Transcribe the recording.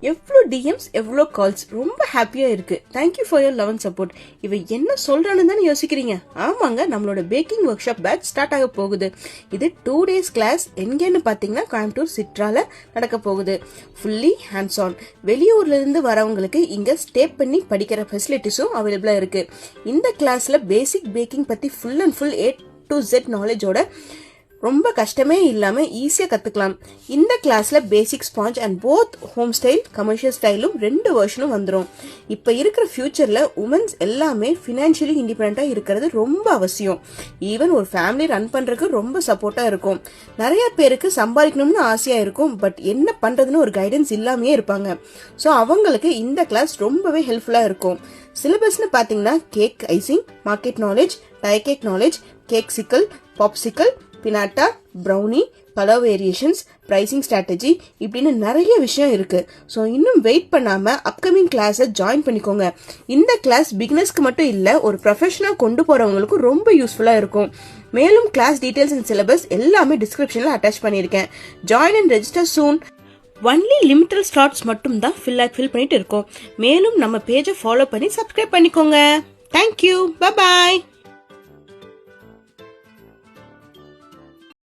எவ்வளோ டிஎம்ஸ் எவ்வளோ கால்ஸ், ரொம்ப ஹாப்பியா இருக்கு. Thank you for your love and support. இவ என்ன சொல்றான்னு தானே யோசிக்கிறீங்க? ஆமாங்க, நம்மளோட baking workshop batch start ஆக போகுது. இது 2 days கிளாஸ். எங்கன்னு பாத்தீங்கன்னா கோயம்புத்தூர் சிட்ரால நடக்க போகுது. Fully hands on. வெளியூர்ல இருந்து வரவங்களுக்கு இங்க ஸ்டே பண்ணி படிக்கிற ஃபெசிலிட்டிஸும் அவைலபிளா இருக்கு. இந்த கிளாஸ்ல பேசிக் பேக்கிங் பத்தி full and full A to Z நாலேஜோட ரொம்ப கஷ்டமே இல்லாம ஈஸியா கத்துக்கலாம். இந்த கிளாஸ்ல basic sponge and both home style commercial ஸ்டைலும் 2 வெர்ஷனும் வந்துரும். இப்ப இருக்கிற ஃபியூச்சர்ல உமன்ஸ் எல்லாமே பினான்சியலி இண்டிபெண்டா இருக்கிறது ரொம்ப அவசியம். ஈவன் ஒரு ஃபேமிலி ரன் பண்றதுக்கு ரொம்ப சப்போர்ட்டா இருக்கும். நிறைய பேருக்கு சம்பாதிக்கணும்னு ஆசையா இருக்கும், பட் என்ன பண்றதுன்னு ஒரு கைடன்ஸ் இல்லாமயே இருப்பாங்க. சோ அவங்களுக்கு இந்த கிளாஸ் ரொம்பவே ஹெல்ப்ஃபுல்லா இருக்கும். சிலபஸ்னு பாத்தீங்கன்னா கேக் ஐசிங், மார்க்கெட் நாலேஜ், டை cake knowledge, cakesicle, popsicle, pinata, brownie, பல வேரியேஷன்ஸ், பிரைசிங் ஸ்ட்ராட்டஜி இப்படின்னு நிறைய விஷயம் இருக்கு. ஸோ இன்னும் வெயிட் பண்ணாம அப்கமிங் கிளாஸை ஜாயின் பண்ணிக்கோங்க. இந்த கிளாஸ் பிகினர்ஸ்க்கு மட்டும் இல்ல, ஒரு ப்ரொஃபஷனலா கொண்டு போறவங்களுக்கும் ரொம்ப யூஸ்ஃபுல்லா இருக்கும். மேலும் கிளாஸ் டீடைல்ஸ் அண்ட் சிலபஸ் எல்லாமே டிஸ்கிரிப்ஷன்ல அட்டாச் பண்ணிருக்கேன். Join and register soon. Only limited slots மட்டும் தான் ஃபில் பண்ணிட்டு இருக்கோம். மேலும் நம்ம பேஜை ஃபாலோ பண்ணி சப்ஸ்கிரைப் பண்ணிக்கோங்க. Thank you, bye bye.